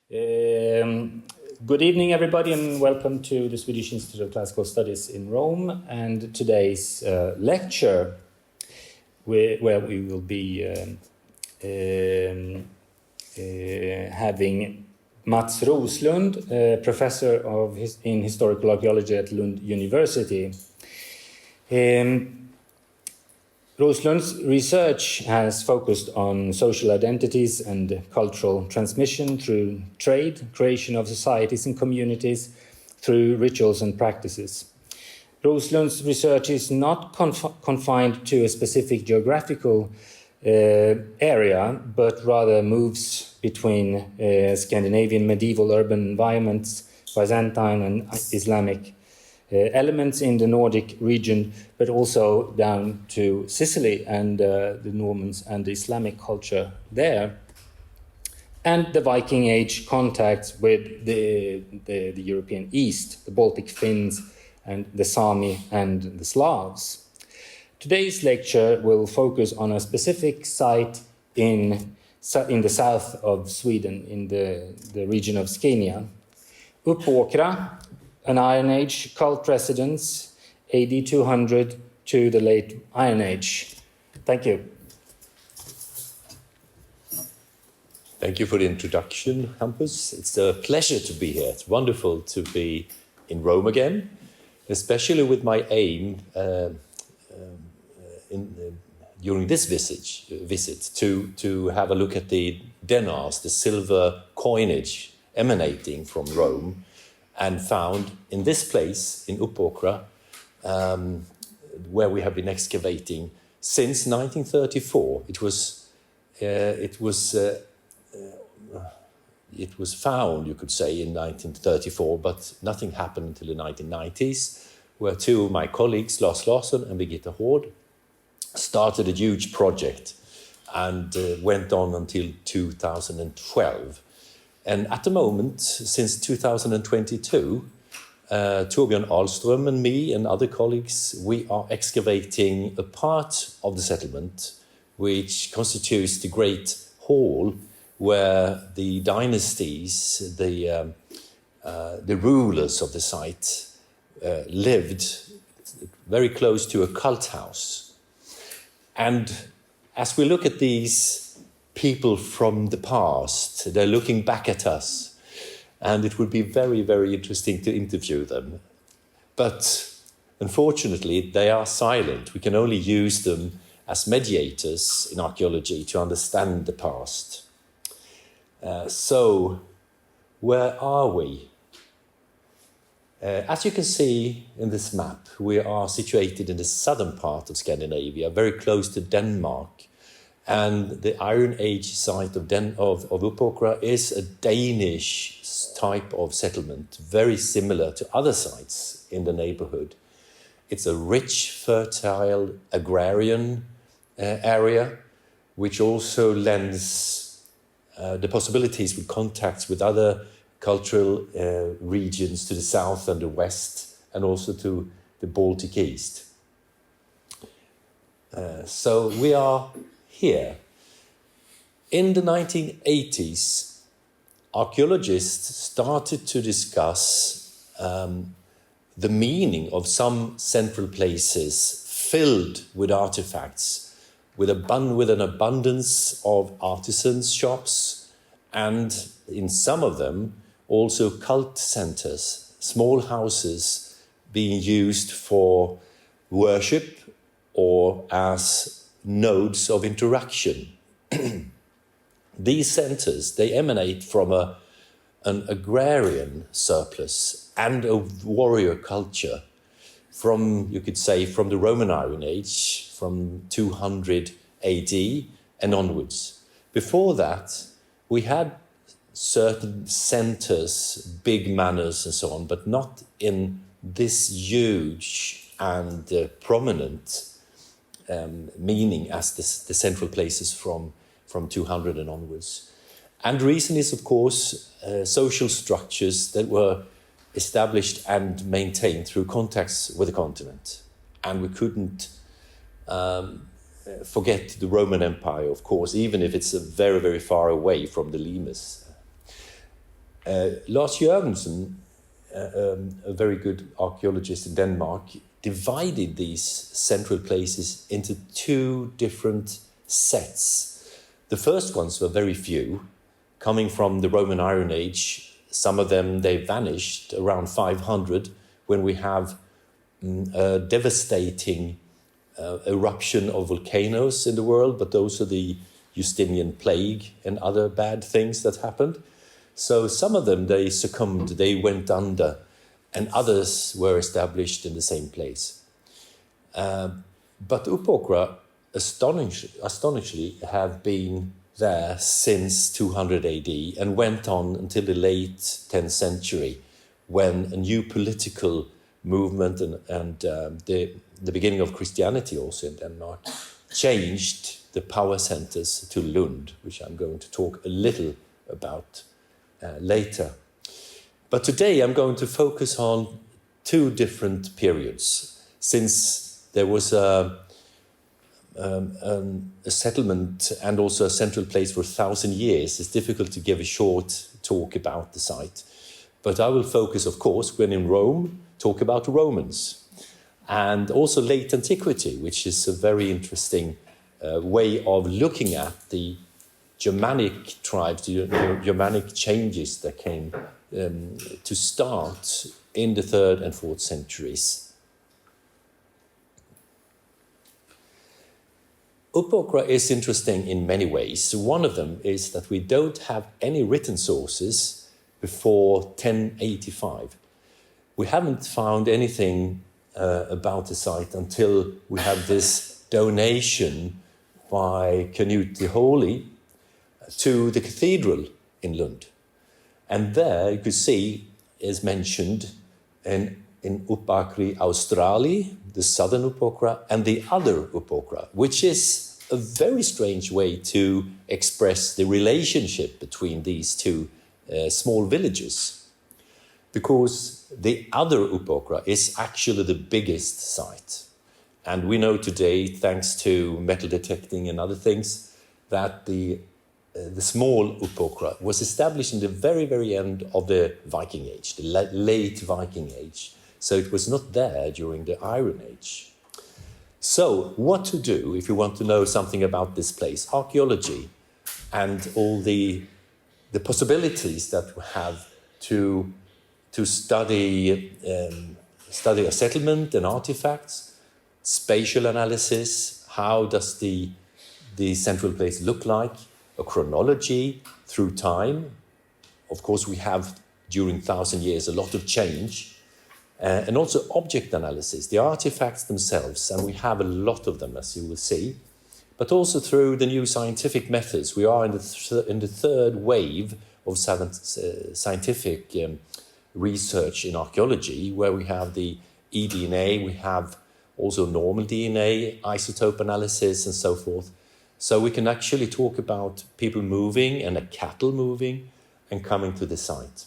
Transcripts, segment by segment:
Good evening, everybody, and welcome to the Swedish Institute of Classical Studies in Rome and today's lecture, where we will be having Mats Roslund, professor in historical archaeology at Lund University. Roslund's research has focused on social identities and cultural transmission through trade, creation of societies and communities through rituals and practices. Roslund's research is not confined to a specific geographical area, but rather moves between Scandinavian medieval urban environments, Byzantine and Islamic elements in the Nordic region, but also down to Sicily and the Normans and the Islamic culture there, and the Viking Age contacts with the European East, the Baltic Finns and the Sami and the Slavs. Today's lecture will focus on a specific site in the south of Sweden, in the region of Scania, Uppåkra, an Iron Age cult residence, AD 200 to the late Iron Age. Thank you. Thank you for the introduction, Hampus. It's a pleasure to be here. It's wonderful to be in Rome again, especially with my aim during this visit to have a look at the denars, the silver coinage emanating from Rome, and found in this place, in Uppåkra, where we have been excavating since 1934. It was found, you could say, in 1934, but nothing happened until the 1990s, where two of my colleagues, Lars Larsson and Birgitta Hård, started a huge project and went on until 2012. And at the moment, since 2022, Torbjörn Ahlström and me and other colleagues, we are excavating a part of the settlement which constitutes the great hall where the dynasties, the rulers of the site, lived very close to a cult house. And as we look at these people from the past, they're looking back at us, and it would be very, very interesting to interview them. But unfortunately, they are silent. We can only use them as mediators in archaeology to understand the past. So, where are we? As you can see in this map, we are situated in the southern part of Scandinavia, very close to Denmark. And the Iron Age site of Uppåkra is a Danish type of settlement, very similar to other sites in the neighborhood. It's a rich, fertile agrarian area, which also lends the possibilities with contacts with other cultural regions to the south and the west, and also to the Baltic East. So we are here. In the 1980s, archaeologists started to discuss the meaning of some central places filled with artifacts, with an abundance of artisans' shops, and in some of them also cult centers, small houses being used for worship or as nodes of interaction. These centers, they emanate from an agrarian surplus and a warrior culture from, you could say, from the Roman Iron Age, from 200 AD and onwards. Before that, we had certain centers, big manors and so on, but not in this huge and prominent meaning as the central places from 200 and onwards. And the reason is, of course, social structures that were established and maintained through contacts with the continent. And we couldn't forget the Roman Empire, of course, even if it's very, very far away from the Limes. Lars Jørgensen, a very good archaeologist in Denmark, divided these central places into two different sets. The first ones were very few, coming from the Roman Iron Age. Some of them, they vanished around 500 when we have a devastating eruption of volcanoes in the world, but those are the Justinian plague and other bad things that happened. So some of them, they succumbed, they went under, and others were established in the same place. But Uppåkra, astonishingly, have been there since 200 AD and went on until the late 10th century, when a new political movement and the beginning of Christianity also in Denmark changed the power centers to Lund, which I'm going to talk a little about later. But today I'm going to focus on two different periods. Since there was a settlement and also a central place for 1,000 years, it's difficult to give a short talk about the site. But I will focus, of course, when in Rome, talk about the Romans. And also late Antiquity, which is a very interesting way of looking at the Germanic tribes, the Germanic changes that came to start in the 3rd and 4th centuries. Uppåkra is interesting in many ways. One of them is that we don't have any written sources before 1085. We haven't found anything about the site until we have this donation by Canute the Holy to the cathedral in Lund. And there you could see, is mentioned in Uppåkra Australi, the southern Uppåkra, and the other Uppåkra, which is a very strange way to express the relationship between these two small villages. Because the other Uppåkra is actually the biggest site. And we know today, thanks to metal detecting and other things, that the small Uppåkra was established in the very, very end of the Viking Age, the late Viking Age. So it was not there during the Iron Age. So what to do if you want to know something about this place? Archaeology and all the possibilities that we have to study a settlement and artifacts, spatial analysis, how does the central place look like, a chronology through time. Of course, we have, during 1,000 years, a lot of change. And also object analysis, the artifacts themselves, and we have a lot of them, as you will see. But also through the new scientific methods. We are in the third wave of scientific research in archaeology, where we have the eDNA, we have also normal DNA, isotope analysis, and so forth. So we can actually talk about people moving and a cattle moving and coming to the site.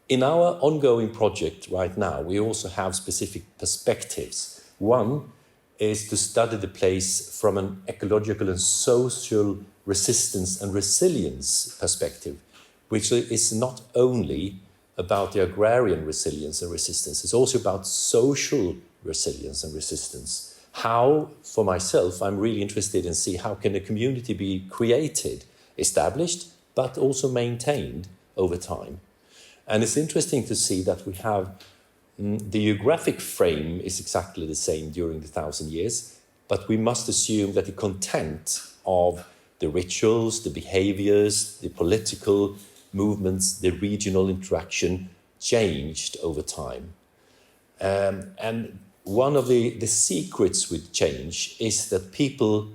In our ongoing project right now, we also have specific perspectives. One is to study the place from an ecological and social resistance and resilience perspective, which is not only about the agrarian resilience and resistance, it's also about social resilience and resistance. How, for myself, I'm really interested in see how can a community be created, established, but also maintained over time. And it's interesting to see that we have the geographic frame is exactly the same during the 1,000 years, but we must assume that the content of the rituals, the behaviors, the political movements, the regional interaction changed over time. And one of the secrets with change is that people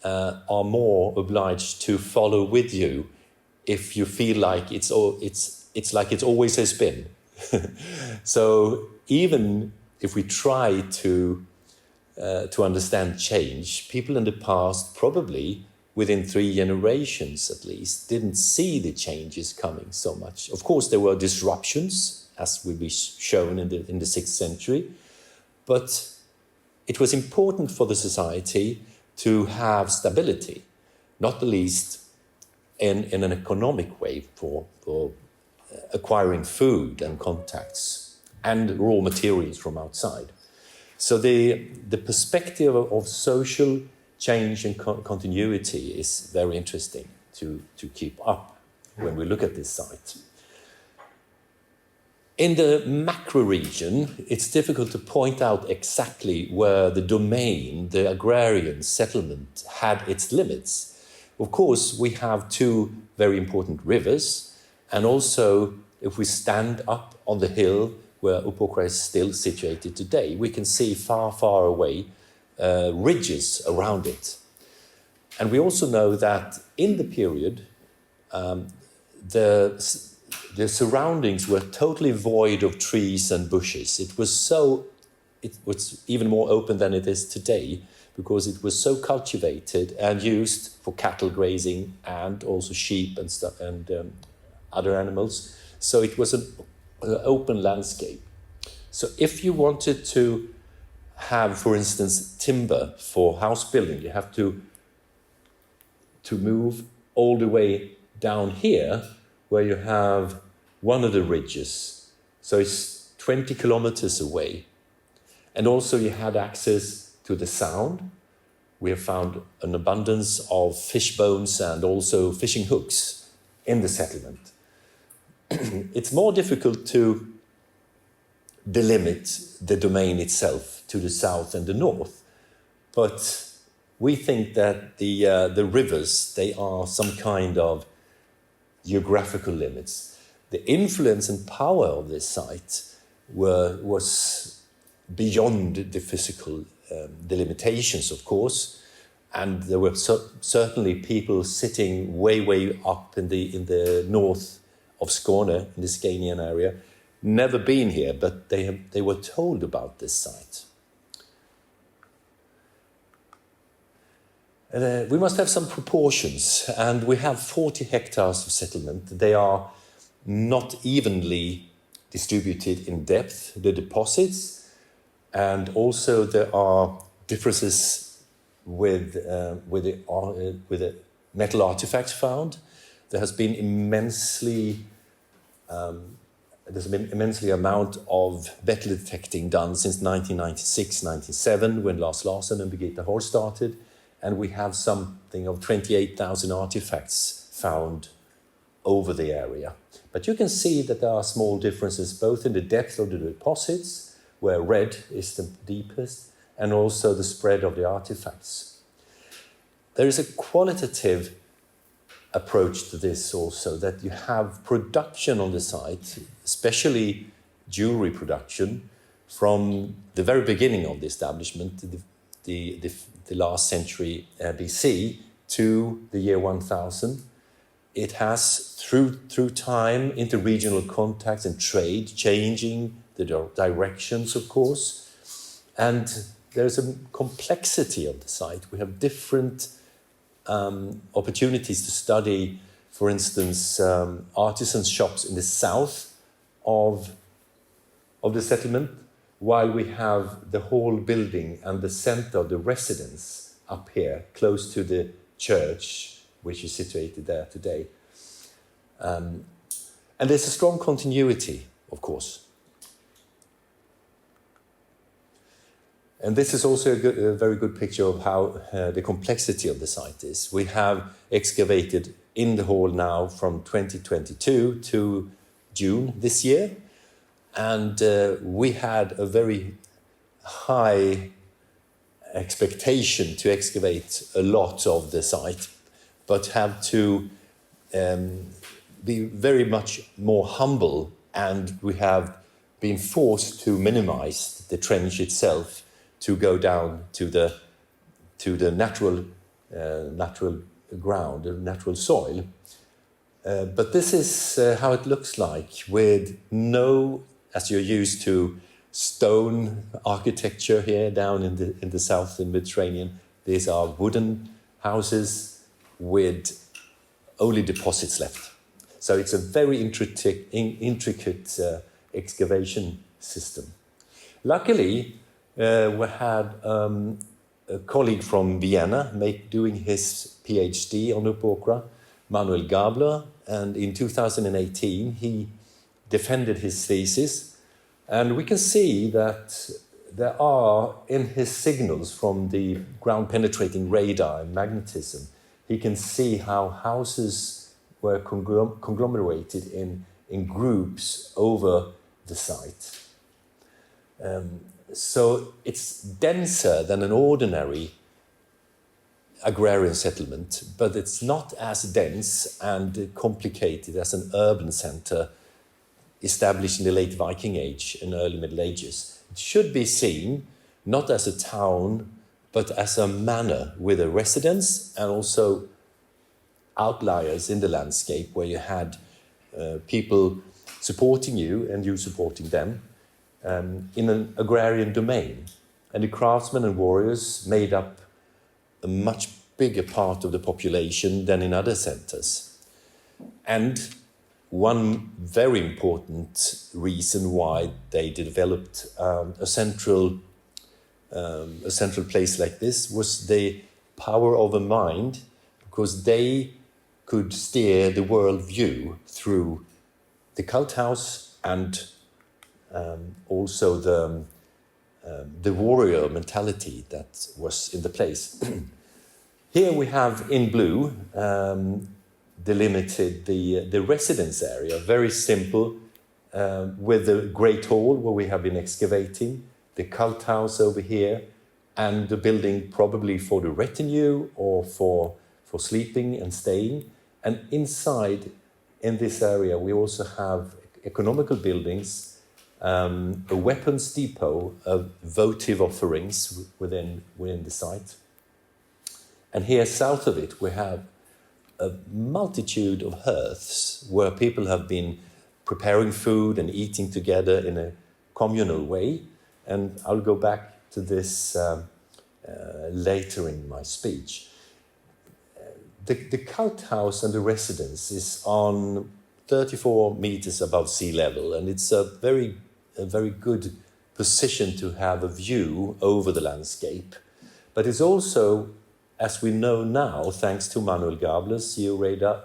are more obliged to follow with you if you feel like it's like it always has been. So even if we try to understand change, people in the past, probably within 3 generations at least, didn't see the changes coming so much. Of course, there were disruptions, as will be shown in the 6th century, but it was important for the society to have stability, not the least in an economic way for acquiring food and contacts and raw materials from outside. So the perspective of social change and continuity is very interesting to keep up when we look at this site. In the macro region, it's difficult to point out exactly where the domain, the agrarian settlement, had its limits. Of course, we have two very important rivers, and also if we stand up on the hill where Uppåkra is still situated today, we can see far, far away ridges around it. And we also know that in the period, the surroundings were totally void of trees and bushes. It was even more open than it is today, because it was so cultivated and used for cattle grazing and also sheep and stuff and other animals. So it was an open landscape. So if you wanted to have, for instance, timber for house building, you have to move all the way down here, where you have one of the ridges. So it's 20 kilometers away. And also you had access to the sound. We have found an abundance of fish bones and also fishing hooks in the settlement. It's more difficult to delimit the domain itself to the south and the north, but we think that the rivers, they are some kind of geographical limits. The influence and power of this site was beyond the physical delimitations, of course, and there were certainly people sitting way up in the north of Scania, in the Scanian area, never been here, but they were told about this site. We must have some proportions, and we have 40 hectares of settlement. They are not evenly distributed in depth, the deposits, and also there are differences with the metal artifacts found. There's been immensely amount of metal detecting done since 1996-97, when Lars Larsen and Birgitta Hor started, and we have something of 28,000 artifacts found over the area. But you can see that there are small differences both in the depth of the deposits, where red is the deepest, and also the spread of the artifacts. There is a qualitative approach to this also, that you have production on the site, especially jewelry production, from the very beginning of the establishment, the last century BC, to the year 1000. It has, through time, interregional contacts and trade, changing the directions, of course. And there's a complexity of the site. We have different opportunities to study, for instance, artisan shops in the south of the settlement, while we have the whole building and the center of the residence up here, close to the church, which is situated there today. And there's a strong continuity, of course. And this is also a very good picture of how the complexity of the site is. We have excavated in the hall now from 2022 to June this year. And we had a very high expectation to excavate a lot of the site, but have to be very much more humble, and we have been forced to minimize the trench itself to go down to the natural ground, the natural soil. But this is how it looks like, with no, as you're used to, stone architecture here down in the south in Mediterranean. These are wooden houses with only deposits left. So it's a very intricate excavation system. Luckily, we had a colleague from Vienna doing his PhD on Uppåkra, Manuel Gabler, and in 2018 he defended his thesis, and we can see that there are in his signals from the ground penetrating radar and magnetism, he can see how houses were conglomerated in groups over the site. So it's denser than an ordinary agrarian settlement, but it's not as dense and complicated as an urban centre established in the late Viking Age and early Middle Ages. It should be seen not as a town, but as a manor with a residence and also outliers in the landscape where you had people supporting you and you supporting them in an agrarian domain. And the craftsmen and warriors made up a much bigger part of the population than in other centres. And one very important reason why they developed a central place like this was the power of a mind, because they could steer the world view through the cult house and also the warrior mentality that was in the place. Here we have in blue delimited the residence area, very simple, with the great hall where we have been excavating, the cult house over here, and the building probably for the retinue or for sleeping and staying. And inside, in this area, we also have economical buildings, a weapons depot of votive offerings within the site. And here south of it, we have a multitude of hearths where people have been preparing food and eating together in a communal way. And I'll go back to this later in my speech. The cult house and the residence is on 34 meters above sea level, and it's a very good position to have a view over the landscape. But it's also, as we know now, thanks to Manuel Gabler's georadar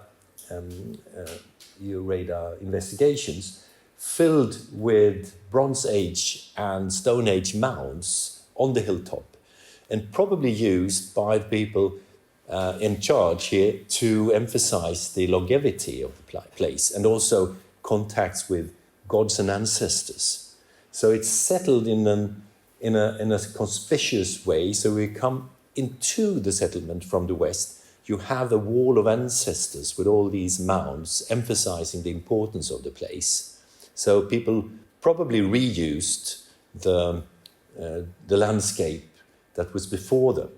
investigations, filled with Bronze Age and Stone Age mounds on the hilltop, and probably used by the people in charge here to emphasize the longevity of the place and also contacts with gods and ancestors. So it's settled in a conspicuous way. So we come into the settlement from the west. You have a wall of ancestors with all these mounds emphasizing the importance of the place. So people probably reused the landscape that was before them.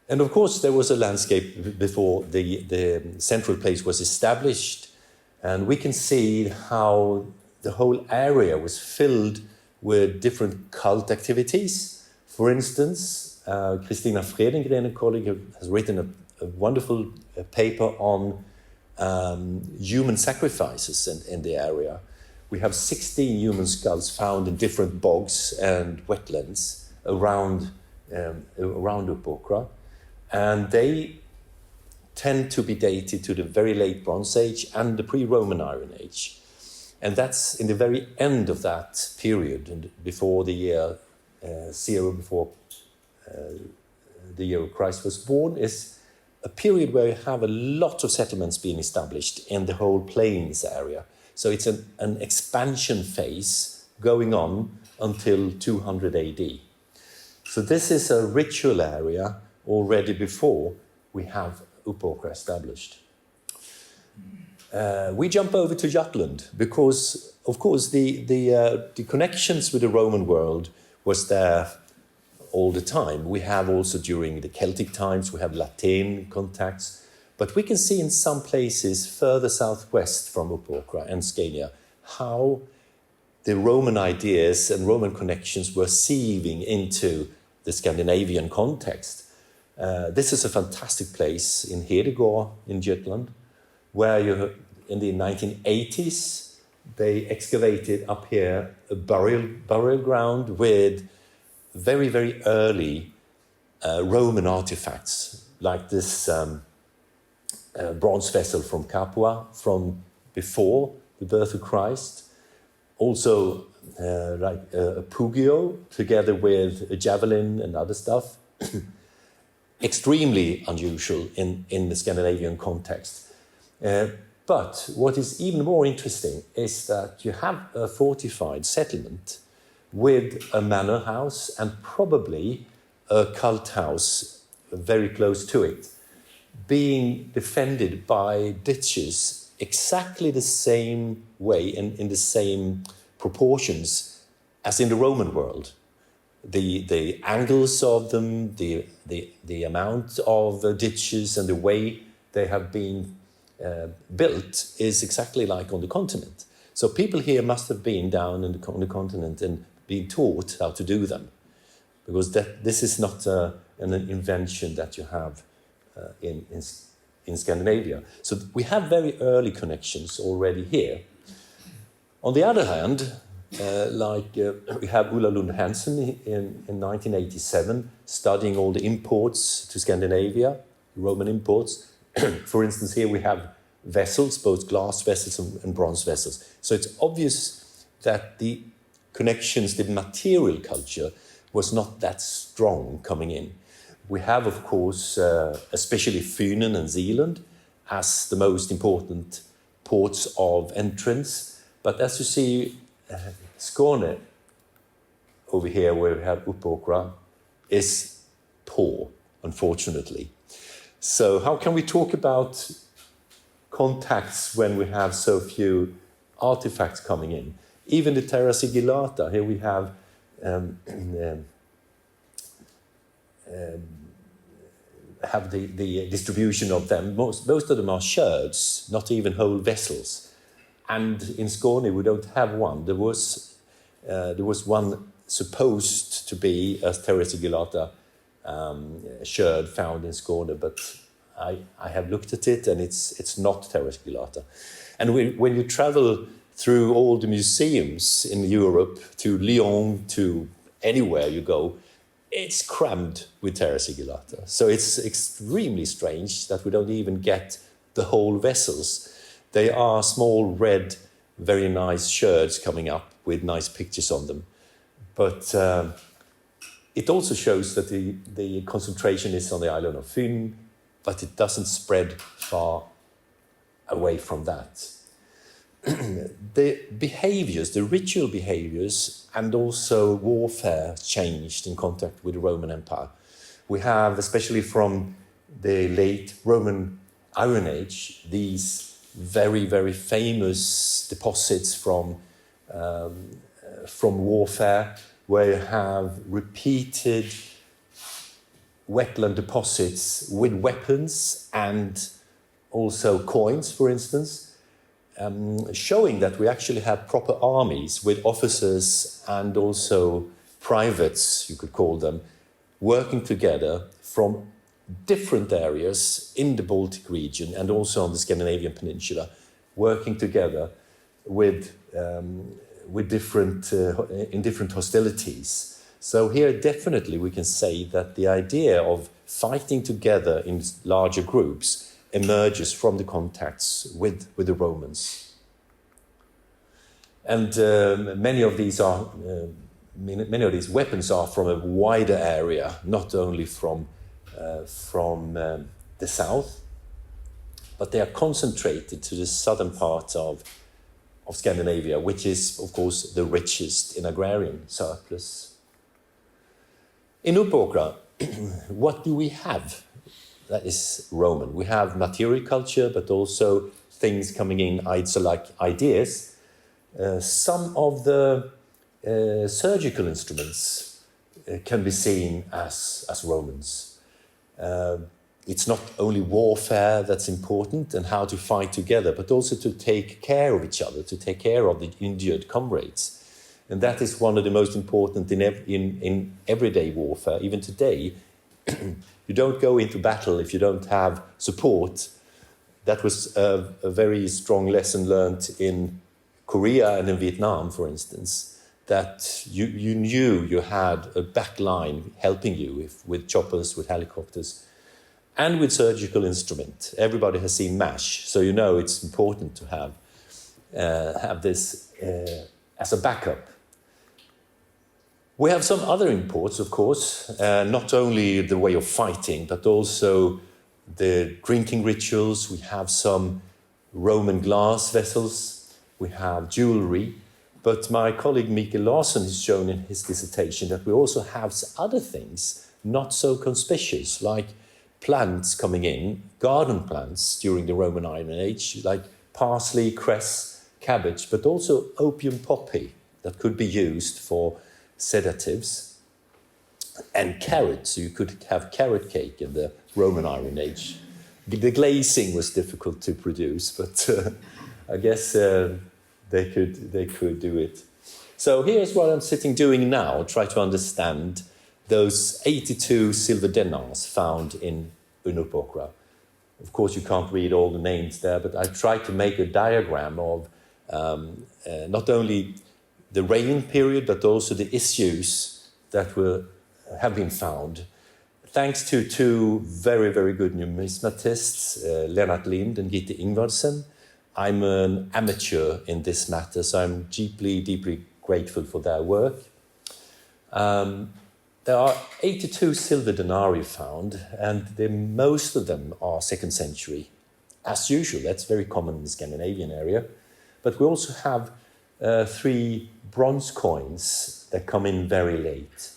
And of course, there was a landscape before the central place was established. And we can see how the whole area was filled with different cult activities. For instance, Christina Fredengren, a colleague, has written a wonderful paper on human sacrifices in the area. We have 16 human skulls found in different bogs and wetlands around Uppåkra. And they tend to be dated to the very late Bronze Age and the pre-Roman Iron Age. And that's in the very end of that period, and before the year zero, before the year of Christ was born, is a period where you have a lot of settlements being established in the whole plains area. So it's an expansion phase going on until 200 AD. So this is a ritual area already before we have Uppåkra established. We jump over to Jutland because, of course, the connections with the Roman world was there all the time. We have also during the Celtic times, we have Latin contacts, but we can see in some places further southwest from Uppåkra and Scania how the Roman ideas and Roman connections were sieving into the Scandinavian context. This is a fantastic place in Hedegård in Jutland, where in the 1980s, they excavated up here a burial ground with very, very early Roman artifacts like this bronze vessel from Capua from before the birth of Christ. Also like a pugio together with a javelin and other stuff. Extremely unusual in the Scandinavian context. But what is even more interesting is that you have a fortified settlement with a manor house and probably a cult house very close to it, being defended by ditches exactly the same way and in the same proportions as in the Roman world. The angles of them, the amount of ditches and the way they have been built is exactly like on the continent. So people here must have been down on the continent and been taught how to do them, because this is not an invention that you have in Scandinavia. So we have very early connections already here. On the other hand, we have Ulla Lund Hansen in 1987 studying all the imports to Scandinavia, Roman imports. For instance, here we have vessels, both glass vessels and bronze vessels. So it's obvious that the connections, the material culture, was not that strong coming in. We have, of course, especially Funen and Zealand as the most important ports of entrance. But as you see, Scania, over here where we have Uppåkra, is poor, unfortunately. So how can we talk about contacts when we have so few artifacts coming in? Even the terra sigillata, here we have the distribution of them. Most of them are sherds, not even whole vessels. And in Scania we don't have one. There was one supposed to be a terra sigillata sherd found in Scania, but I have looked at it and it's not terra sigillata. And when you travel through all the museums in Europe, to Lyon, to anywhere you go, it's crammed with terra sigillata. So it's extremely strange that we don't even get the whole vessels. They are small, red, very nice sherds coming up with nice pictures on them. But it also shows that the concentration is on the island of Fyn, but it doesn't spread far away from that. The behaviors, the ritual behaviors, and also warfare changed in contact with the Roman Empire. We have, especially from the late Roman Iron Age, these very, very famous deposits from warfare, where you have repeated wetland deposits with weapons and also coins, for instance, showing that we actually have proper armies with officers and also privates, you could call them, working together from different areas in the Baltic region and also on the Scandinavian peninsula, working together with different in different hostilities. So here definitely we can say that the idea of fighting together in larger groups emerges from the contacts with the Romans. And many of these weapons are from a wider area, not only from the south, but they are concentrated to the southern part of Scandinavia, which is, of course, the richest in agrarian surplus. In Uppåkra, what do we have that is Roman? We have material culture, but also things coming in, so like ideas. Some of the surgical instruments can be seen as Romans. It's not only warfare that's important and how to fight together, but also to take care of each other, to take care of the injured comrades. And that is one of the most important in everyday warfare. Even today, you don't go into battle if you don't have support. That was a very strong lesson learned in Korea and in Vietnam, for instance, that you knew you had a back line helping you with choppers, with helicopters. and with surgical instrument. Everybody has seen MASH, so you know it's important to have this as a backup. We have some other imports, of course, not only the way of fighting, but also the drinking rituals. We have some Roman glass vessels, we have jewelry, but my colleague Mikael Larsson has shown in his dissertation that we also have other things not so conspicuous, like plants coming in, garden plants during the Roman Iron Age, like parsley, cress, cabbage, but also opium poppy that could be used for sedatives, and carrots. So you could have carrot cake in the Roman Iron Age. The glazing was difficult to produce, but I guess they could do it. So here's what I'm sitting doing now, try to understand those 82 silver denars found in Uppåkra. Of course, you can't read all the names there, but I tried to make a diagram of not only the reign period, but also the issues that have been found. Thanks to two very, very good numismatists, Lennart Lind and Gitte Ingvardsen. I'm an amateur in this matter, so I'm deeply, deeply grateful for their work. There are 82 silver denarii found, and most of them are 2nd century. As usual, that's very common in the Scandinavian area. But we also have 3 bronze coins that come in very late.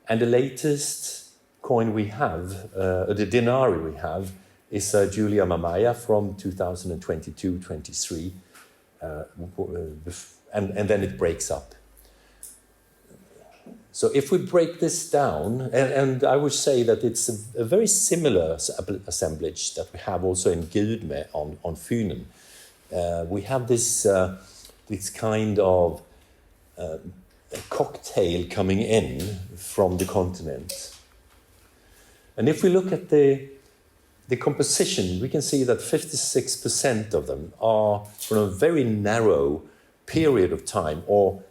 And the latest coin we have, the denarii we have, is Julia Mamaya from 2022-23, and then it breaks up. So if we break this down, and I would say that it's a very similar assemblage that we have also in Gudme on Fanum. We have this kind of cocktail coming in from the continent. And if we look at the composition, we can see that 56% of them are from a very narrow period of time, or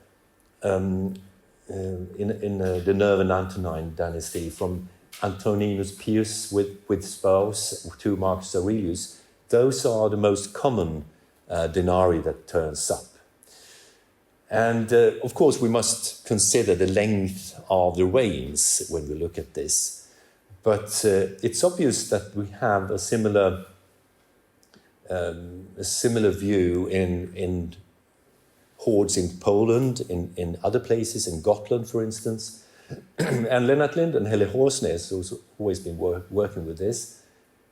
in the Nervan Antonine dynasty, from Antoninus Pius with spouse to Marcus Aurelius. Those are the most common denarii that turns up. And of course, we must consider the length of the reigns when we look at this. But it's obvious that we have a similar view in hordes in Poland, in other places, in Gotland, for instance. And Lennart Lind and Helle Horsnes, who's always been working with this,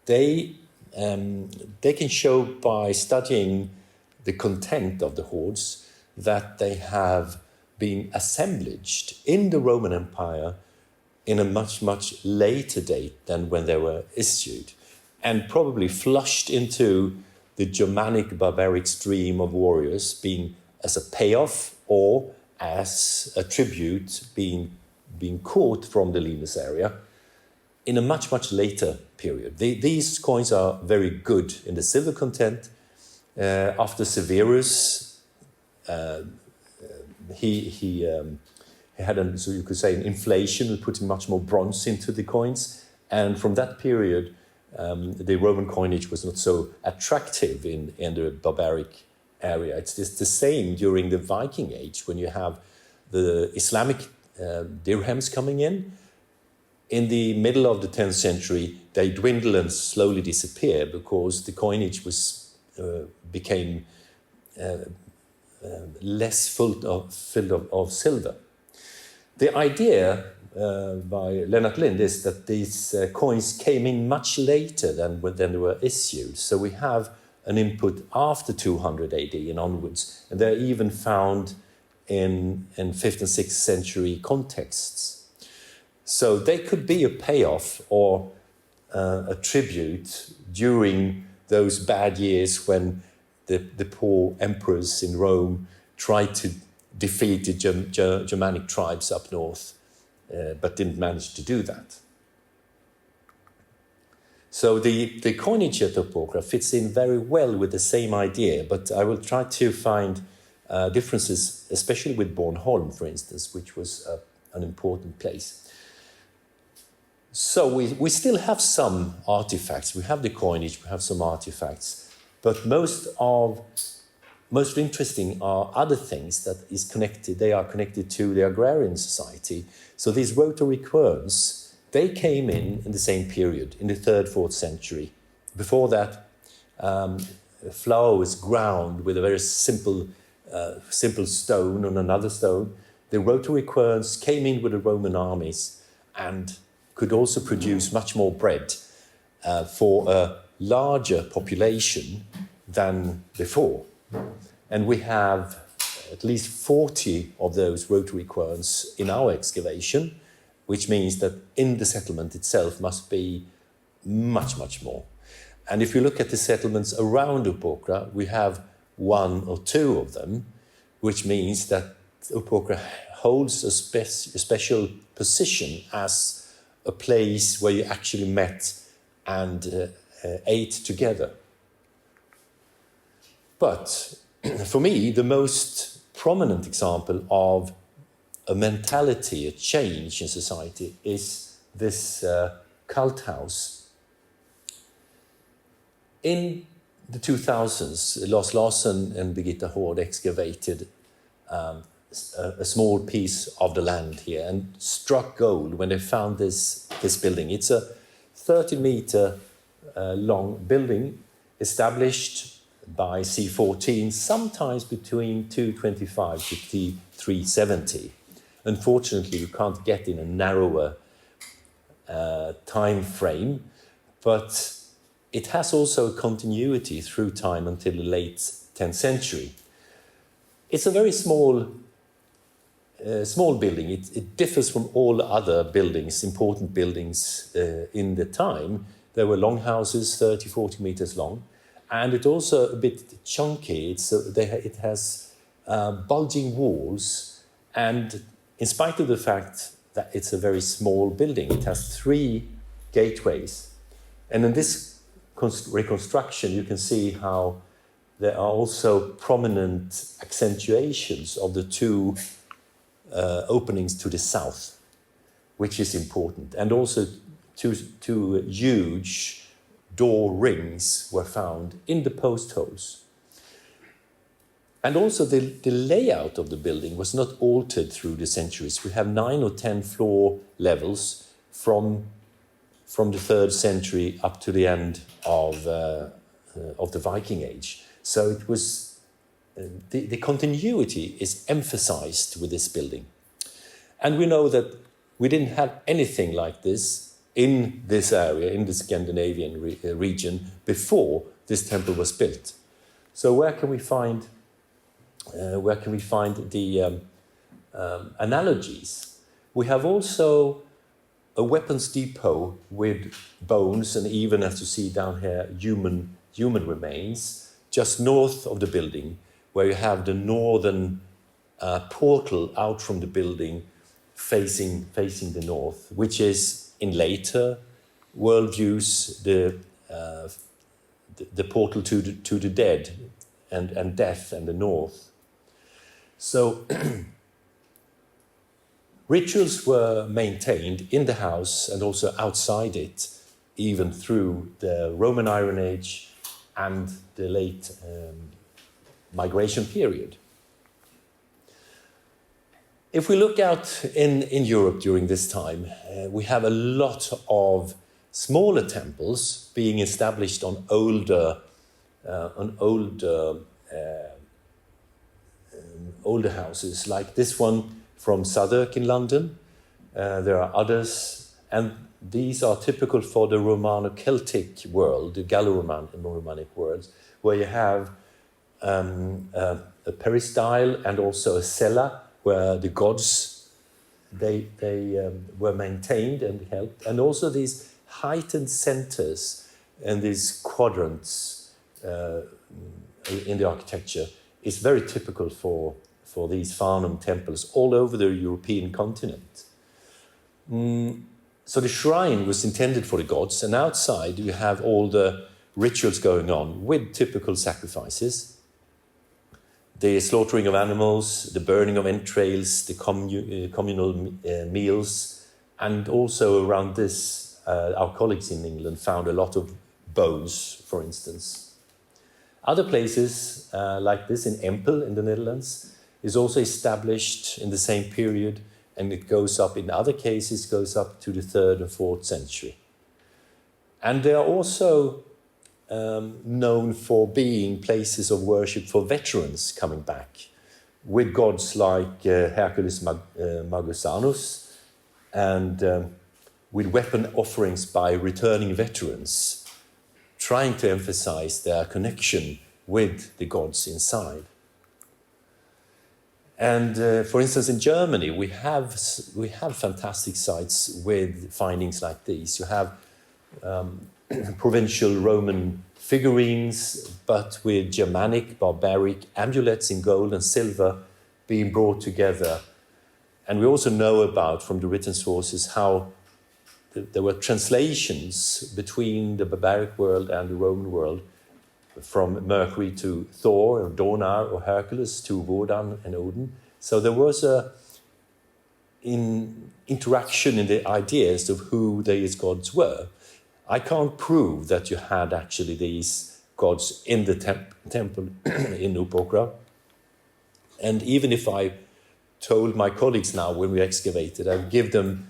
they can show by studying the content of the hordes that they have been assemblaged in the Roman Empire in a much, much later date than when they were issued, and probably flushed into the Germanic barbaric stream of warriors, being as a payoff or as a tribute being caught from the Limes area in a much, much later period. These coins are very good in the silver content. After Severus, he had, so you could say, an inflation, putting much more bronze into the coins. And from that period, the Roman coinage was not so attractive in the barbaric area. It's just the same during the Viking Age, when you have the Islamic dirhams coming in. In the middle of the 10th century, they dwindle and slowly disappear because the coinage became less filled of silver. The idea by Lennart Lind is that these coins came in much later than they were issued. So we have an input after 200 AD and onwards, and they're even found in 5th and 6th century contexts. So they could be a payoff or a tribute during those bad years when the poor emperors in Rome tried to defeat the Germanic tribes up north, but didn't manage to do that. So the coinage at Uppåkra fits in very well with the same idea, but I will try to find differences, especially with Bornholm, for instance, which was an important place. So we still have some artifacts. We have the coinage, we have some artifacts, but most interesting are other things that is connected. They are connected to the agrarian society. So these rotary querns, they came in the same period, in the 3rd, 4th century. Before that, flour was ground with a very simple stone on another stone. The rotary querns came in with the Roman armies and could also produce much more bread for a larger population than before. And we have at least 40 of those rotary querns in our excavation, which means that in the settlement itself must be much, much more. And if you look at the settlements around Uppåkra, we have 1 or 2 of them, which means that Uppåkra holds a special position as a place where you actually met and ate together. But for me, the most prominent example of a mentality, a change in society, is this cult house. In the 2000s, Lars Larsen and Birgitta Hård excavated a small piece of the land here and struck gold when they found this building. It's a 30-meter long building established by C14, sometimes between 225 to 370. Unfortunately, you can't get in a narrower time frame, but it has also a continuity through time until the late 10th century. It's a very small building. It differs from all other buildings, important buildings in the time. There were long houses, 30, 40 meters long, and it's also a bit chunky. It has bulging walls, and in spite of the fact that it's a very small building, it has 3 gateways. And in this reconstruction, you can see how there are also prominent accentuations of the 2 openings to the south, which is important. And also 2 huge door rings were found in the post holes. And also the layout of the building was not altered through the centuries. We have 9 or 10 floor levels from the 3rd century up to the end of the Viking Age. So it was the continuity is emphasized with this building. And we know that we didn't have anything like this in this area, in the Scandinavian region, before this temple was built. So where can we find the analogies? We have also a weapons depot with bones, and even, as you see down here, human remains, just north of the building, where you have the northern portal out from the building facing the north, which is in later worldviews the portal to the dead and death and the north. So rituals were maintained in the house and also outside it, even through the Roman Iron Age and the late migration period. If we look out in Europe during this time, we have a lot of smaller temples being established on older houses, like this one from Southwark in London. There are others, and these are typical for the Romano-Celtic world, the Gallo-Romanic worlds, where you have a peristyle and also a cella where the gods they were maintained and helped, and also these heightened centers and these quadrants in the architecture is very typical for these fanum temples all over the European continent. So the shrine was intended for the gods, and outside you have all the rituals going on with typical sacrifices. The slaughtering of animals, the burning of entrails, the communal meals, And also around this, our colleagues in England found a lot of bones, for instance. Other places, like this in Empel in the Netherlands, is also established in the same period, and it goes up, in other cases, goes up to the 3rd and 4th century. And they are also known for being places of worship for veterans coming back, with gods like Hercules Magusanus, and with weapon offerings by returning veterans, trying to emphasize their connection with the gods inside. And for instance, in Germany, we have fantastic sites with findings like these. You have provincial Roman figurines, but with Germanic, barbaric amulets in gold and silver being brought together. And we also know about, from the written sources, how there were translations between the barbaric world and the Roman world, from Mercury to Thor, or Donar, or Hercules to Wodan and Odin. So there was an interaction in the ideas of who these gods were. I can't prove that you had actually these gods in the temple in Uppåkra. And even if I told my colleagues now when we excavated, I'd give them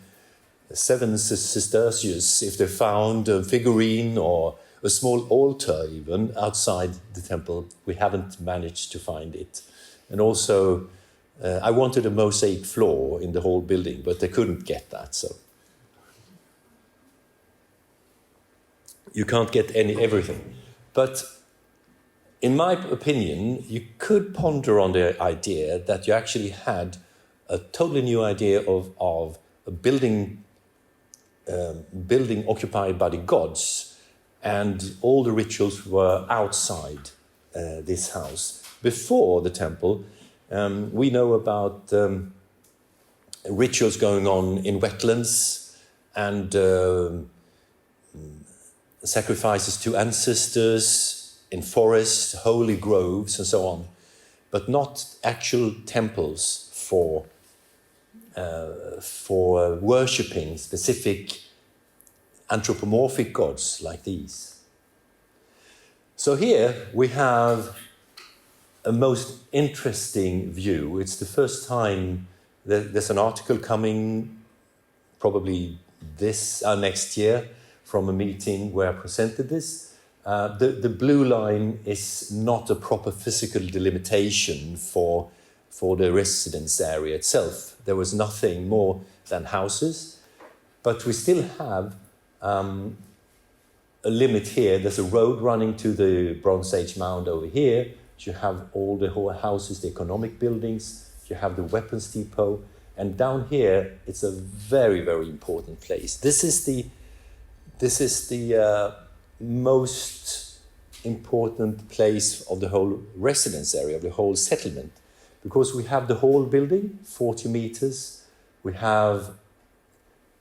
7 sesterces if they found a figurine or a small altar even outside the temple. We haven't managed to find it. And also, I wanted a mosaic floor in the whole building, but they couldn't get that. So you can't get everything. But in my opinion, you could ponder on the idea that you actually had a totally new idea of a building occupied by the gods, and all the rituals were outside this house. Before the temple, we know about rituals going on in wetlands and sacrifices to ancestors in forests, holy groves, and so on, but not actual temples for worshipping specific anthropomorphic gods like these. So here we have a most interesting view. It's the first time that there's an article coming, probably next year, from a meeting where I presented this. The blue line is not a proper physical delimitation for the residence area itself. There was nothing more than houses, but we still have a limit here. There's a road running to the Bronze Age mound over here. You have all the whole houses, the economic buildings. You have the weapons depot. And down here, it's a very, very important place. This is the most important place of the whole residence area, of the whole settlement, because we have the whole building, 40 meters. We have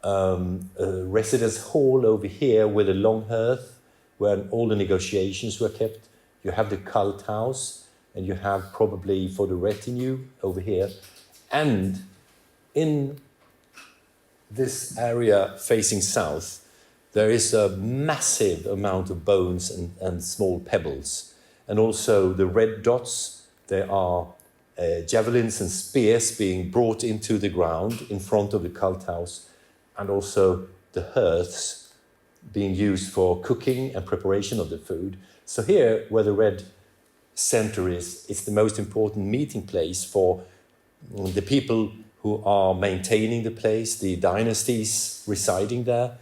a residence hall over here with a long hearth where all the negotiations were kept. You have the cult house, and you have probably for the retinue over here. And in this area facing south, there is a massive amount of bones and small pebbles. And also the red dots, they are javelins and spears being brought into the ground in front of the cult house, and also the hearths being used for cooking and preparation of the food. So here, where the red center is, it's the most important meeting place for the people who are maintaining the place, the dynasties residing there,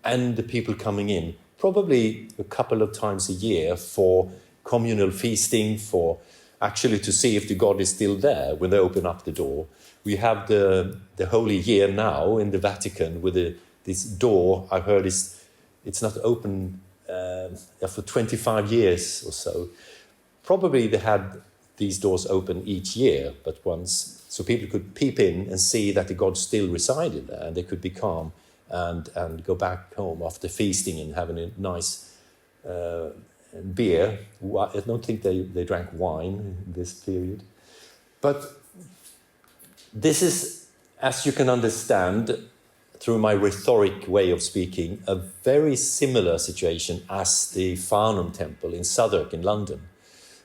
and the people coming in, probably a couple of times a year for communal feasting, for actually to see if the god is still there when they open up the door. We have the Holy Year now in the Vatican with this door. I heard it's not open for 25 years or so. Probably they had these doors open each year, but once, so people could peep in and see that the god still resided there, and they could be calm and go back home after feasting and having a nice beer. I don't think they drank wine in this period. But this is, as you can understand, through my rhetoric way of speaking, a very similar situation as the Fanum temple in Southwark in London,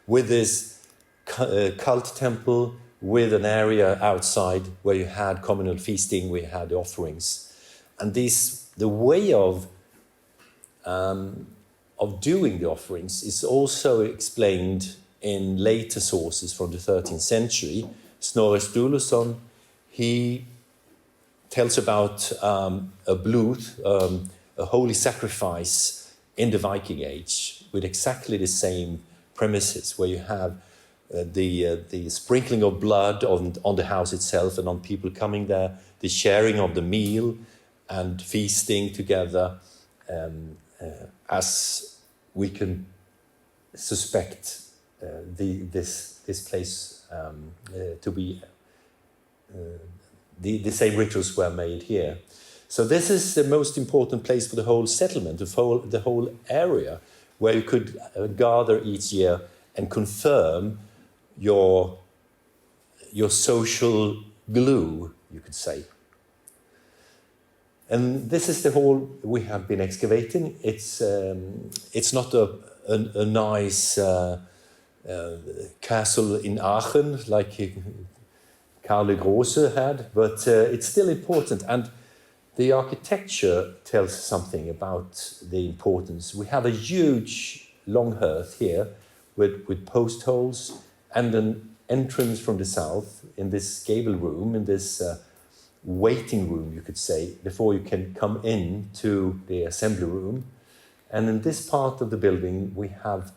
with this cult temple with an area outside where you had communal feasting, where you had the offerings. And the way of doing the offerings is also explained in later sources from the 13th century. Snorre Sturluson, he tells about a blóð, a holy sacrifice in the Viking Age with exactly the same premises, where you have the sprinkling of blood on the house itself and on people coming there, the sharing of the meal and feasting together, as we can suspect this place to be the same rituals were made here. So this is the most important place for the whole settlement, the whole area, where you could gather each year and confirm your social glue, you could say. And this is the hall we have been excavating. It's not a nice castle in Aachen like Karl the Große had, but it's still important. And the architecture tells something about the importance. We have a huge long hearth here with post holes and an entrance from the south in this gable room, in this waiting room, you could say, before you can come in to the assembly room. And in this part of the building, we have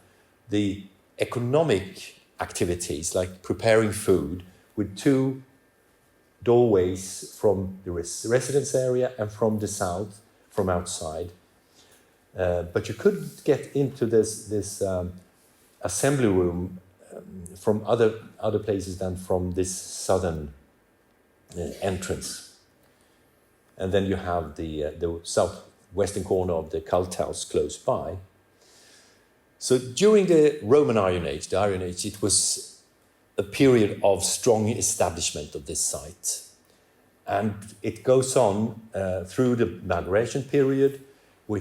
the economic activities, like preparing food, with two doorways from the residence area and from the south, from outside. But you could get into this assembly room from other places than from this southern entrance. And then you have the southwestern corner of the cult house close by. So during the Roman Iron Age, it was a period of strong establishment of this site. And it goes on through the migration period. You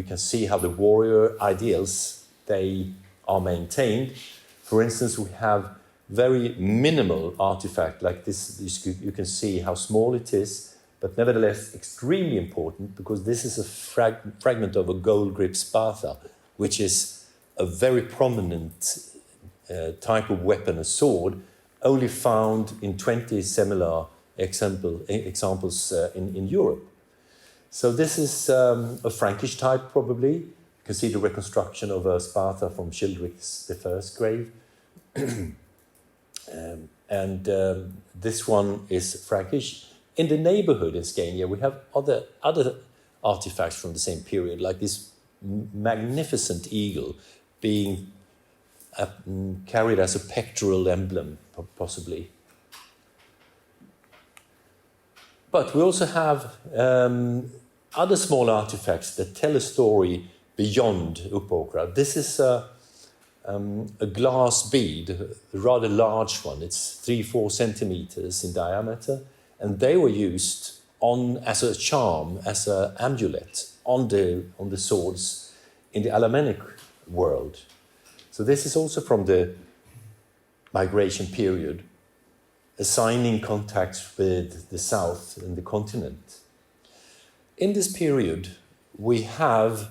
can see how the warrior ideals, they are maintained. For instance, we have very minimal artifact like this. You can see how small it is, but nevertheless extremely important, because this is a fragment of a gold grip spatha, which is a very prominent type of weapon, a sword, only found in 20 similar examples in Europe. So this is a Frankish type, probably. You can see the reconstruction of a spatha from Childeric I's grave. And this one is Frankish. In the neighborhood in Scania, we have other artifacts from the same period, like this magnificent eagle being carried as a pectoral emblem, possibly. But we also have other small artifacts that tell a story beyond Uppåkra. This is a glass bead, a rather large one. It's 3-4 centimeters in diameter, and they were used as a charm, as an amulet on the swords in the Alemannic world. So this is also from the migration period, assigning contacts with the south and the continent. In this period, we have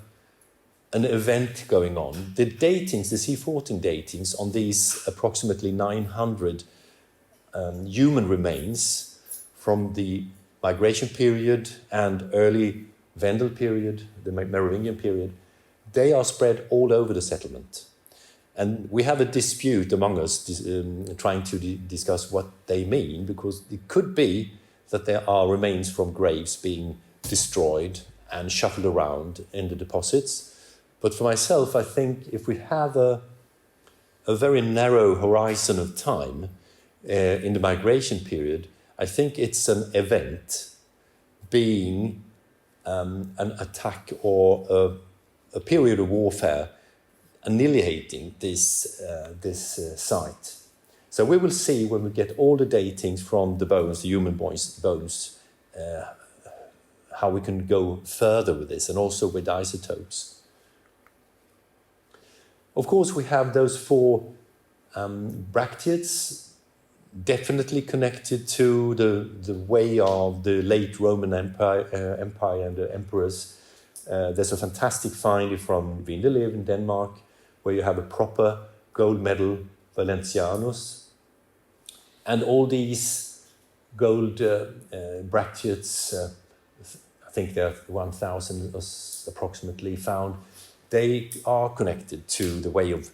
an event going on. The datings, the C14 datings on these approximately 900 human remains from the migration period and early Vendel period, the Merovingian period, they are spread all over the settlement. And we have a dispute among us trying to discuss what they mean, because it could be that there are remains from graves being destroyed and shuffled around in the deposits. But for myself, I think if we have a very narrow horizon of time in the migration period, I think it's an event being an attack or a period of warfare annihilating this site. So we will see when we get all the datings from the bones, the human bones, how we can go further with this, and also with isotopes. Of course, we have those 4 bracteates, definitely connected to the way of the late Roman Empire and the emperors. There's a fantastic find from Vindelev in Denmark, where you have a proper gold medal Valencianus. And all these gold bracteates, I think there are 1,000 approximately found, they are connected to the way of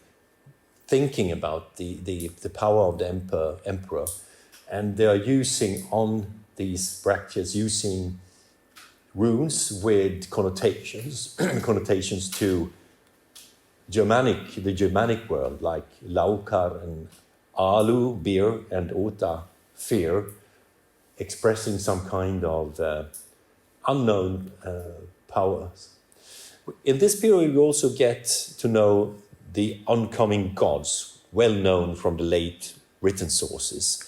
thinking about the power of the emperor. And they are using on these bracteates, using runes with connotations to the Germanic world, like laukar and alu, beer, and ota, fear, expressing some kind of unknown powers. In this period, we also get to know the oncoming gods, well known from the late written sources.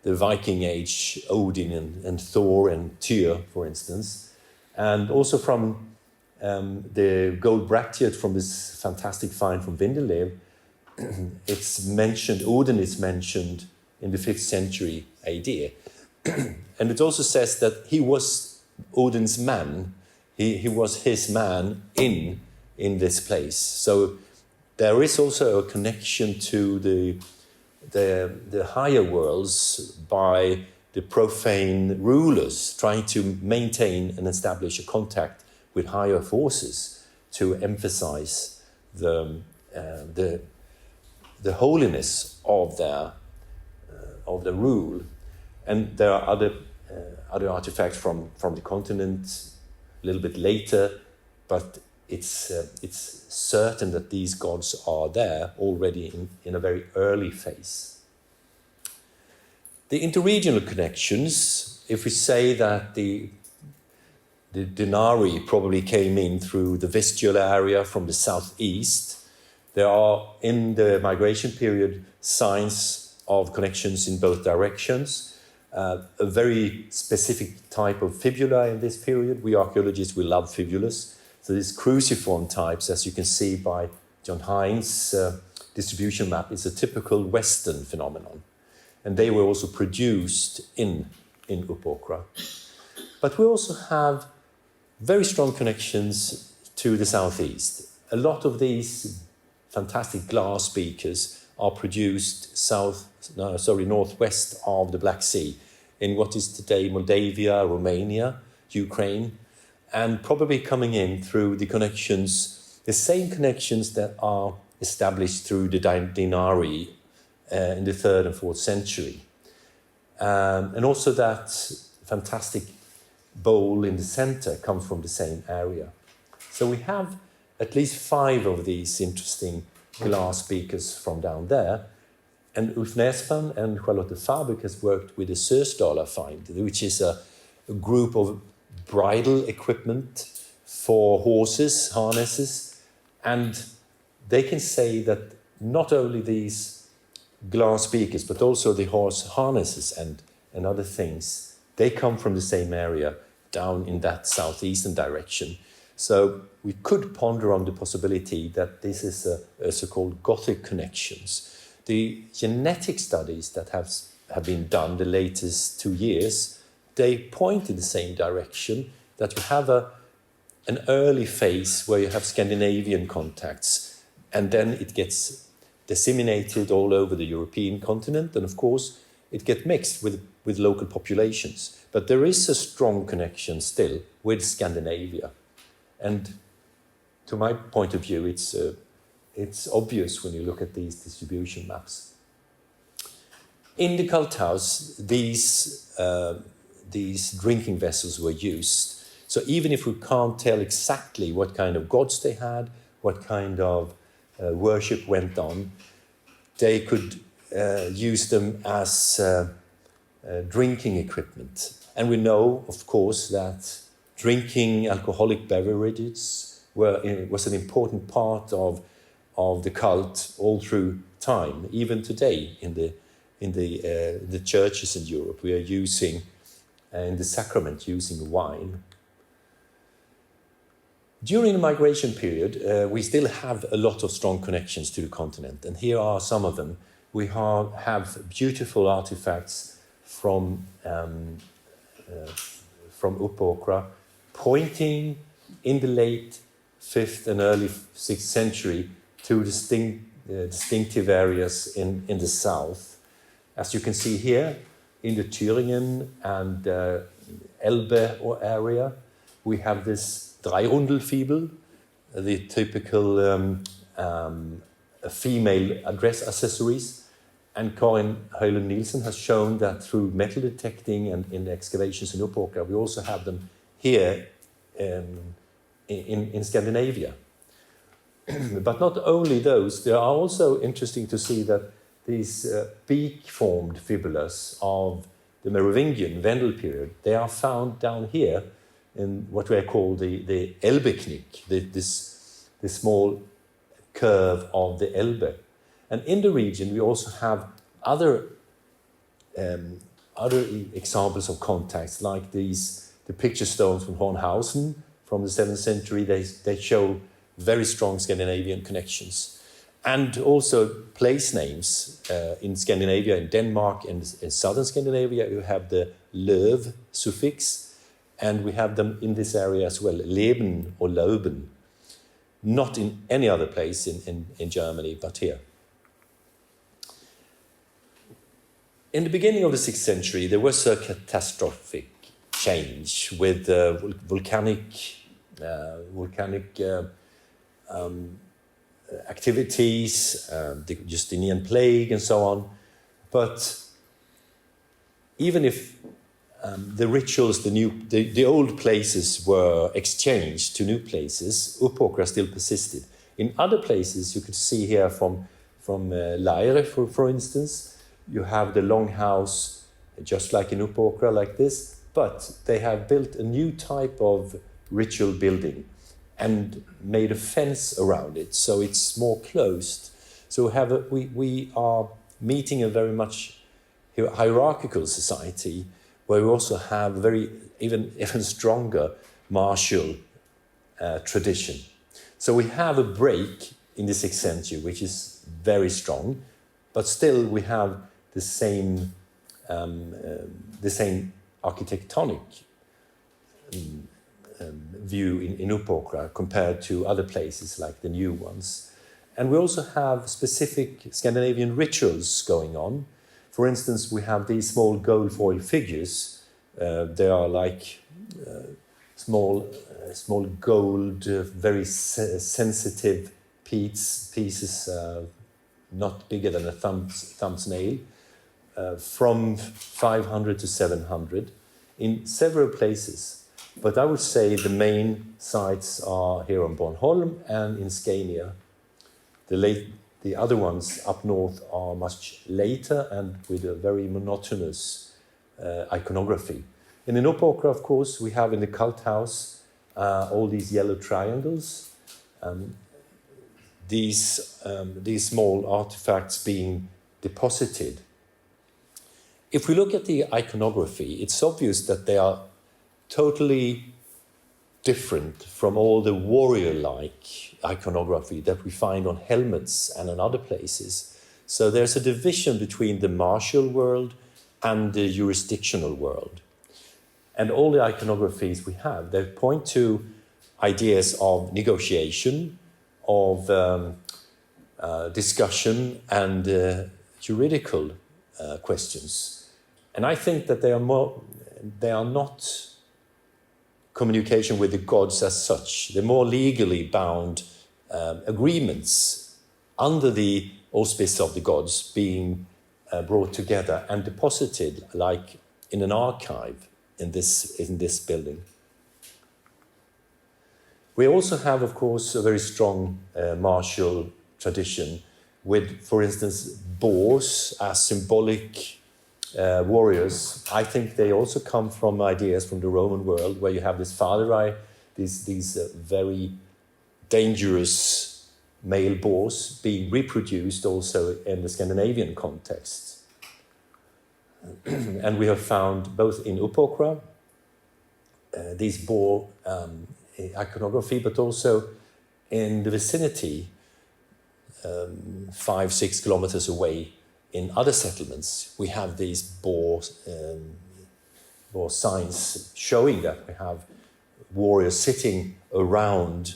The Viking Age, Odin and Thor and Tyr, for instance. And also from the gold bracteate from this fantastic find from Vindelev, it's mentioned, Odin is mentioned in the 5th century AD. And it also says that he was Odin's man. He was his man in this place. So there is also a connection to the higher worlds by the profane rulers trying to maintain and establish a contact with higher forces to emphasize the holiness of their rule. And there are other artifacts from the continent a little bit later, but it's certain that these gods are there already in a very early phase. The interregional connections, if we say that the Denari probably came in through the Vistula area from the southeast, there are, in the migration period, signs of connections in both directions. A very specific type of fibula in this period. We archaeologists, we love fibulas. So these cruciform types, as you can see by John Hines' distribution map, is a typical Western phenomenon. And they were also produced in Uppåkra. But we also have very strong connections to the southeast. A lot of these fantastic glass beakers are produced northwest of the Black Sea, in what is today Moldavia, Romania, Ukraine, and probably coming in through the connections, the same connections that are established through the Dinari in the 3rd and 4th century. And also that fantastic bowl in the center comes from the same area. So we have at least 5 of these interesting glass beakers from down there. And Ulf Näsman and Charlotte Fabrik has worked with the Sösdala find, which is a group of bridle equipment for horses, harnesses. And they can say that not only these glass beakers, but also the horse harnesses and other things, they come from the same area down in that southeastern direction. So we could ponder on the possibility that this is a so-called Gothic connections. The genetic studies that have been done the latest 2 years, they point in the same direction, that you have an early phase where you have Scandinavian contacts, and then it gets disseminated all over the European continent, and of course it gets mixed with local populations. But there is a strong connection still with Scandinavia. And to my point of view, it's obvious when you look at these distribution maps. In the cult house, these drinking vessels were used. So even if we can't tell exactly what kind of gods they had, what kind of worship went on, they could use them as drinking equipment. And we know, of course, that drinking alcoholic beverages was an important part of the cult all through time. Even today, in the churches in Europe, we are using, in the sacrament, using wine. During the migration period, we still have a lot of strong connections to the continent, and here are some of them. We have beautiful artifacts from Uppåkra, pointing in the late 5th and early 6th century to distinctive areas in the south. As you can see here, in the Thüringen and Elbe area, we have this Dreirundelfibel, the typical female dress accessories. And Karin Højlund Nielsen has shown that through metal detecting and in excavations in Uppåkra, we also have them here in Scandinavia. But not only those, there are also interesting to see that these beak-formed fibulas of the Merovingian Vendel period, they are found down here in what we call the Elbeknick, this small curve of the Elbe. And in the region, we also have other examples of contacts, like the picture stones from Hornhausen from the 7th century. They show very strong Scandinavian connections. And also place names in Scandinavia, in Denmark, and in southern Scandinavia, you have the löv suffix, and we have them in this area as well, Leben or Lauben. Not in any other place in Germany, but here. In the beginning of the 6th century, there was a catastrophic change with volcanic activities, the Justinian plague, and so on. But even if the rituals, the old places were exchanged to new places, Uppåkra still persisted. In other places, you could see here from Leire, for instance, you have the longhouse, just like in Uppåkra, like this, but they have built a new type of ritual building and made a fence around it, so it's more closed. So we are meeting a very much hierarchical society where we also have even stronger martial tradition. So we have a break in the 6th century, which is very strong, but still we have the same architectonic view in Uppåkra compared to other places like the new ones. And we also have specific Scandinavian rituals going on. For instance, we have these small gold foil figures. They are like small gold, very sensitive pieces, not bigger than a thumb's nail, from 500 to 700 in several places. But I would say the main sites are here on Bornholm and in Scania. The other ones up north are much later and with a very monotonous iconography. And in Uppåkra, of course, we have in the cult house all these yellow triangles, these small artifacts being deposited. If we look at the iconography, it's obvious that they are totally different from all the warrior-like iconography that we find on helmets and in other places. So there's a division between the martial world and the jurisdictional world. And all the iconographies we have, they point to ideas of negotiation, of discussion and juridical questions. And I think that they are not communication with the gods as such. They're more legally bound agreements under the auspice of the gods being brought together and deposited like in an archive in this building. We also have, of course, a very strong martial tradition with, for instance, boars as symbolic warriors. I think they also come from ideas from the Roman world, where you have this fatherei, these very dangerous male boars being reproduced also in the Scandinavian context. And we have found both in Uppåkra these boar iconography, but also in the vicinity, 5-6 kilometers away in other settlements. We have these boar signs showing that we have warriors sitting around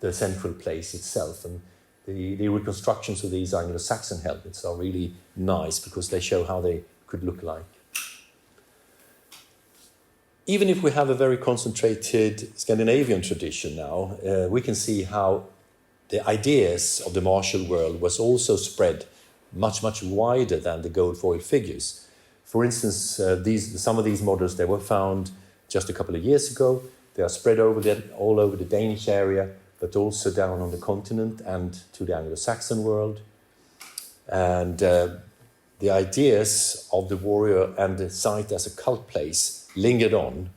the central place itself. And the reconstructions of these Anglo-Saxon helmets are really nice because they show how they could look like. Even if we have a very concentrated Scandinavian tradition now, we can see how the ideas of the martial world was also spread much, much wider than the gold foil figures. For instance, some of these models, they were found just a couple of years ago. They are spread all over the Danish area, but also down on the continent and to the Anglo-Saxon world. And the ideas of the warrior and the site as a cult place lingered on.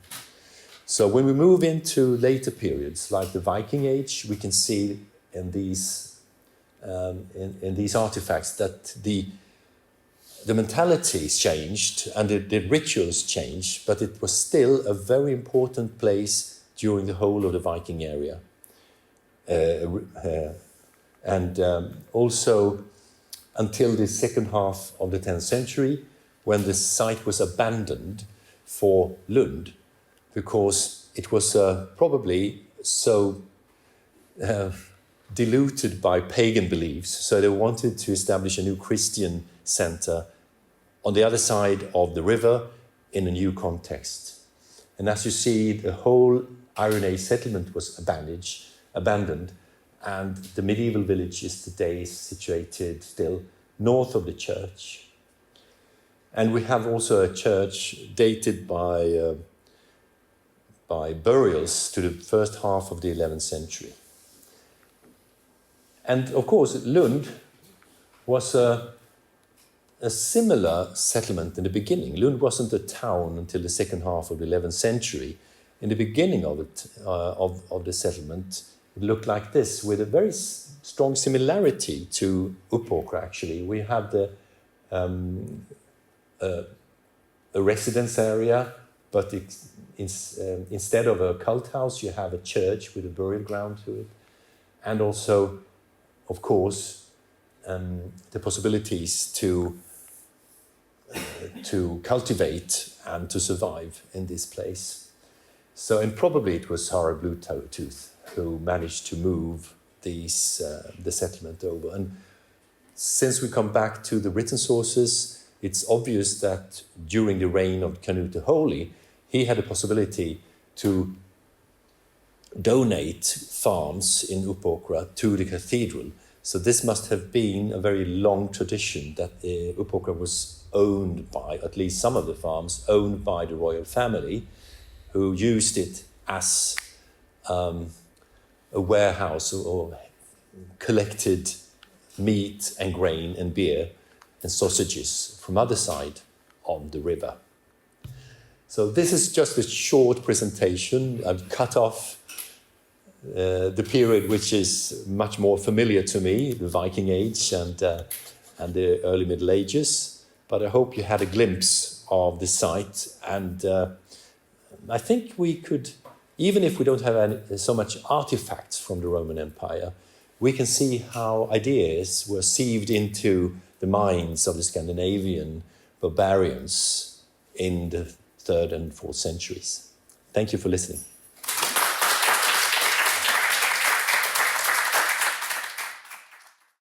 So when we move into later periods, like the Viking Age, we can see in these artifacts that the mentalities changed and the rituals changed, but it was still a very important place during the whole of the Viking area. Also until the second half of the 10th century, when the site was abandoned for Lund, because it was probably so diluted by pagan beliefs. So they wanted to establish a new Christian center on the other side of the river in a new context. And as you see, the whole Iron Age settlement was abandoned, and the medieval village is today situated still north of the church. And we have also a church dated by burials to the first half of the 11th century. And of course, Lund was a similar settlement in the beginning. Lund wasn't a town until the second half of the 11th century. In the beginning of it, of the settlement, it looked like this, with a very strong similarity to Uppåkra, actually. We have a residence area, but instead of a cult house, you have a church with a burial ground to it. And also, of course, the possibilities to cultivate and to survive in this place. So, and probably it was Harald Bluetooth who managed to move the settlement over. And since we come back to the written sources, it's obvious that during the reign of Canute the Holy, he had a possibility to donate farms in Uppåkra to the cathedral. So this must have been a very long tradition that Uppåkra was owned by, at least some of the farms, owned by the royal family, who used it as a warehouse or collected meat and grain and beer and sausages from other side of the river. So this is just a short presentation. I've cut off the period which is much more familiar to me, the Viking Age and the early Middle Ages. But I hope you had a glimpse of the site, and I think we could, even if we don't have so much artifacts from the Roman Empire, we can see how ideas were sieved into the minds of the Scandinavian barbarians in the 3rd and 4th centuries. Thank you for listening.